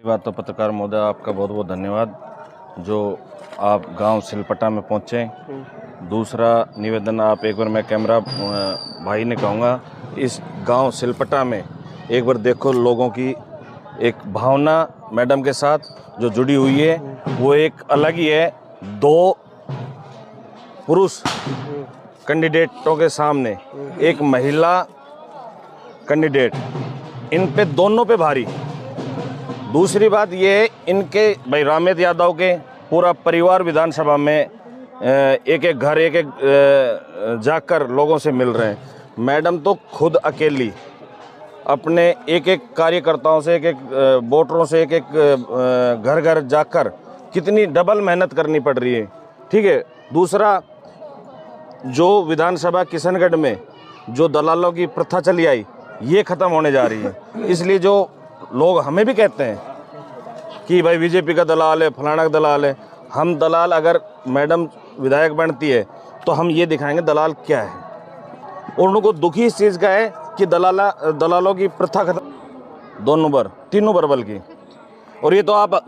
बात तो पत्रकार महोदय आपका बहुत बहुत धन्यवाद जो आप गांव सिलपटा में पहुंचे। दूसरा निवेदन, आप एक बार, मैं कैमरा भाई ने कहूँगा, इस गांव सिलपटा में एक बार देखो, लोगों की एक भावना मैडम के साथ जो जुड़ी हुई है वो एक अलग ही है। दो पुरुष कैंडिडेटों के सामने एक महिला कैंडिडेट, इन पे दोनों पे भारी। दूसरी बात ये, इनके भाई रामेत यादव के पूरा परिवार विधानसभा में एक एक घर एक एक जाकर लोगों से मिल रहे हैं। मैडम तो खुद अकेली अपने एक एक कार्यकर्ताओं से, एक एक वोटरों से, एक एक घर घर जाकर कितनी डबल मेहनत करनी पड़ रही है। ठीक है। दूसरा, जो विधानसभा किशनगढ़ में जो दलालों की प्रथा चली आई, ये ख़त्म होने जा रही है। इसलिए जो लोग हमें भी कहते हैं कि भाई बीजेपी का दलाल है, फलाना का दलाल है, हम दलाल, अगर मैडम विधायक बनती है तो हम ये दिखाएंगे दलाल क्या है। और उनको दुखी इस चीज़ का है कि दलालों की प्रथा खत्म, 2 नंबर 3 नंबर बल्कि। और ये तो आप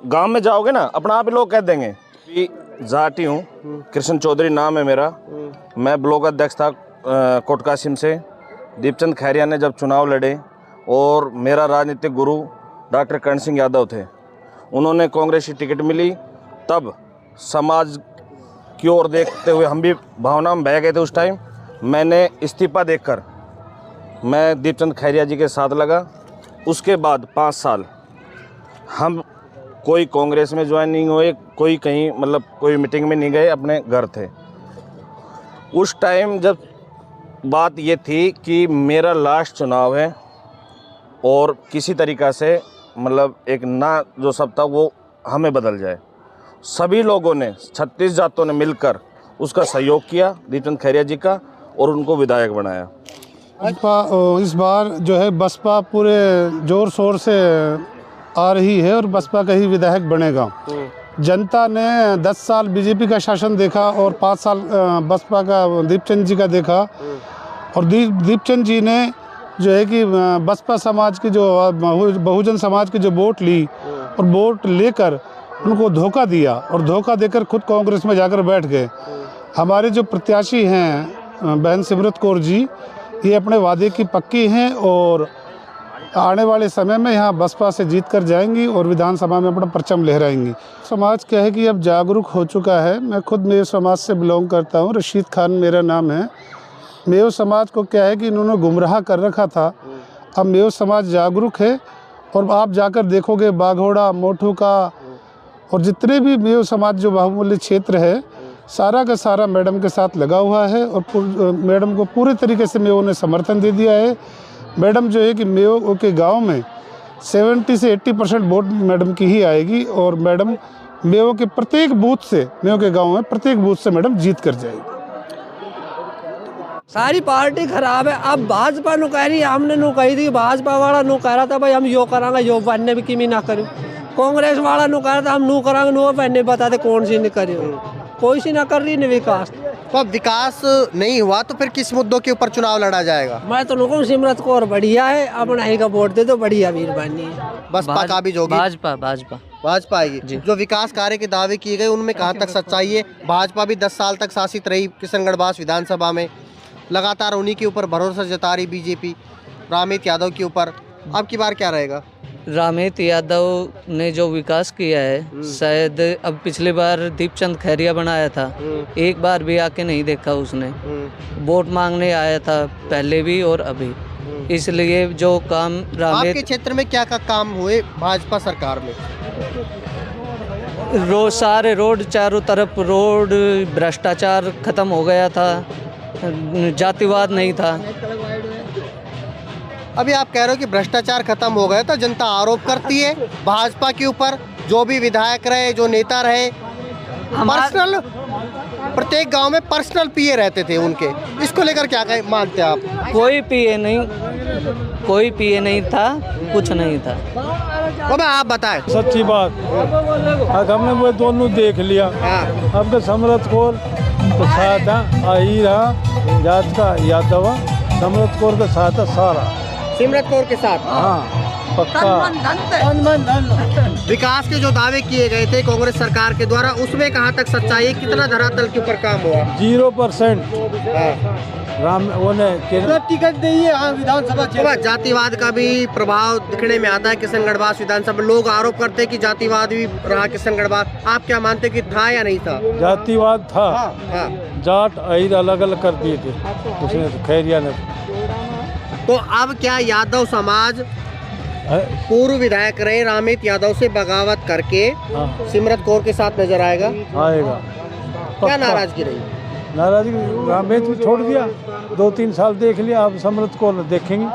गांव में जाओगे ना, अपना आप ही लोग कह देंगे कि जाटी हूँ, कृष्ण चौधरी नाम है मेरा, मैं ब्लॉक अध्यक्ष था कोटकासिम से। दीपचंद खैरिया ने जब चुनाव लड़े और मेरा राजनीतिक गुरु डॉक्टर कर्ण सिंह यादव थे, उन्होंने कांग्रेस की टिकट मिली, तब समाज की ओर देखते हुए हम भी भावना में बह गए थे। उस टाइम मैंने इस्तीफा देकर मैं दीपचंद खैरिया जी के साथ लगा। उसके बाद 5 साल हम कोई कांग्रेस में ज्वाइन नहीं हुए, कोई कहीं मतलब कोई मीटिंग में नहीं गए, अपने घर थे। उस टाइम जब बात ये थी कि मेरा लास्ट चुनाव है और किसी तरीक़ा से मतलब एक ना जो सब था वो हमें बदल जाए, सभी लोगों ने 36 जातों ने मिलकर उसका सहयोग किया दीपचंद खैरिया जी का, और उनको विधायक बनाया। इस बार जो है बसपा पूरे जोर शोर से आ रही है और बसपा का ही विधायक बनेगा। जनता ने 10 साल बीजेपी का शासन देखा और 5 साल बसपा का दीपचंद जी का देखा, और दीपचंद जी ने जो है कि बसपा समाज की जो बहुजन समाज की जो वोट ली और वोट लेकर उनको धोखा दिया और धोखा देकर खुद कांग्रेस में जाकर बैठ गए। हमारे जो प्रत्याशी हैं बहन सिमरत कौर जी, ये अपने वादे की पक्की हैं और आने वाले समय में यहाँ बसपा से जीत कर जाएंगी और विधानसभा में अपना परचम लहराएंगी। समाज क्या है कि अब जागरूक हो चुका है। मैं खुद मेव समाज से बिलोंग करता हूँ, रशीद खान मेरा नाम है। मेव समाज को क्या है कि इन्होंने गुमराह कर रखा था, अब मेव समाज जागरूक है। और आप जाकर देखोगे बाघोड़ा, मोठू का और जितने भी मेव समाज जो बाहुबली क्षेत्र है, सारा का सारा मैडम के साथ लगा हुआ है और मैडम को पूरे तरीके से मेव ने समर्थन दे दिया है। मैडम जो है कि मेव के गांव में 70 से 80% वोट मैडम की ही आएगी और मैडम मेव के प्रत्येक बूथ से, मेव के गांव में प्रत्येक बूथ से मैडम जीत कर जाएगी। सारी पार्टी खराब है। अब भाजपा नु कह रही है, हमने नु कही थी, भाजपा वाला नु कह रहा था भाई हम यो करांगे, यो बनने भी किमी ना करूँ। कांग्रेस वाला नु कह रहा था हम नु करांगे, नु बनने बता दे कौन सी नहीं करी, कोई सी ना कर रही नहीं विकास। तो अब विकास नहीं हुआ तो फिर किस मुद्दों के ऊपर चुनाव लड़ा जाएगा? मैं तो लोगों सिमरत कौर बढ़िया है, अपना ही का वोट दे दो, बढ़िया वीरबानी है। बसपा का भी जोगी, भाजपा आएगी। जो विकास कार्य के दावे किए गए उनमें कहाँ तक सच्चाई है? भाजपा भी 10 साल तक शासित रही किशनगढ़ बास विधानसभा में, लगातार उन्हीं के ऊपर भरोसा जता रही बीजेपी रामेत यादव के ऊपर। अब की बार क्या रहेगा? रामेत यादव ने जो विकास किया है, शायद अब पिछली बार दीपचंद खैरिया बनाया था, एक बार भी आके नहीं देखा उसने। वोट मांगने आया था पहले भी और अभी, इसलिए जो काम रामेत। आपके क्षेत्र में क्या काम हुए भाजपा सरकार में? सारे रोड, चारों तरफ रोड, भ्रष्टाचार खत्म हो गया था, जातिवाद नहीं था। अभी आप कह रहे हो कि भ्रष्टाचार खत्म हो गया, तो जनता आरोप करती है भाजपा के ऊपर, जो भी विधायक रहे, जो नेता रहे, पर्सनल प्रत्येक गांव में पर्सनल पीए रहते थे उनके। इसको लेकर क्या मानते हैं आप? कोई पीए नहीं था, कुछ नहीं था। तो मैं आप बताएं सच्ची बात, हमने वो दोनों देख लिया। अब तो समरत कौर तो साथ आ ही रहा, जात का यादव समरत कौर के साथ है सारा, सिमरत कौर के साथ। हाँ, विकास के जो दावे किए गए थे कांग्रेस सरकार के द्वारा, उसमें कहाँ तक सच्चाई है? कितना धरातल के ऊपर काम हुआ? 0% राम टिकट दिए विधानसभा क्षेत्र। जातिवाद का भी प्रभाव दिखने में आता है किशनगढ़ विधानसभा। लोग आरोप करते हैं कि जातिवाद भी रहा किशनगढ़। आप क्या मानते हैं कि था या नहीं था? जातिवाद था। हाँ। जाट अहीर अलग अलग कर दिए थे उसने, खैरिया ने। तो अब क्या यादव समाज पूर्व विधायक रहे रामेत यादव से बगावत करके सिमरत कौर के साथ नजर आएगा? क्या नाराजगी रही? नाराजगी रामेत भी छोड़ दिया, 2-3 साल देख लिया, अब सिमरत कौर देखेंगे।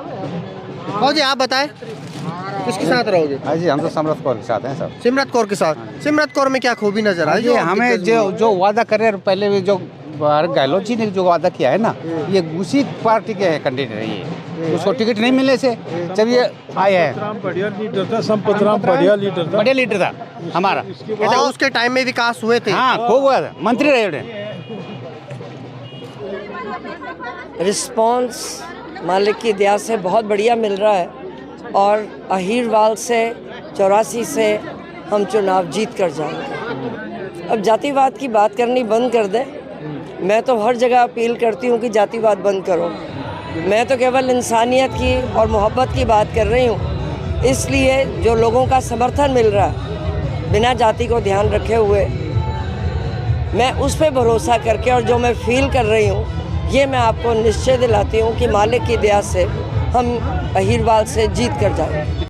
जी आप बताएं किसके साथ रहोगे? जी हम तो सिमरत कौर के साथ हैं सब। सिमरत कौर के साथ। सिमरत कौर में क्या खूबी नजर आई? हमें जो वादा करे पहले भी, जो गहलोत जी ने जो वादा किया है ना, ये उसी पार्टी के कैंडिडेट है। ये उसको टिकट नहीं मिलने से जब ये आए हैं। बढ़िया लीडर था, संपतराम बढ़िया लीडर था हमारा। अच्छा, उसके टाइम में विकास हुए थे? हाँ खूब हुआ था, मंत्री रहे। रिस्पॉन्स मालिक की दया से बहुत बढ़िया मिल रहा है और अहीरवाल से 84 से हम चुनाव जीत कर जाएंगे। अब जातिवाद की बात करनी बंद कर दे। मैं तो हर जगह अपील करती हूँ कि जातिवाद बंद करो। मैं तो केवल इंसानियत की और मोहब्बत की बात कर रही हूँ। इसलिए जो लोगों का समर्थन मिल रहा है बिना जाति को ध्यान रखे हुए, मैं उस पर भरोसा करके और जो मैं फील कर रही हूँ, ये मैं आपको निश्चय दिलाती हूँ कि मालिक की दया से हम अहीरवाल से जीत कर जाएंगे।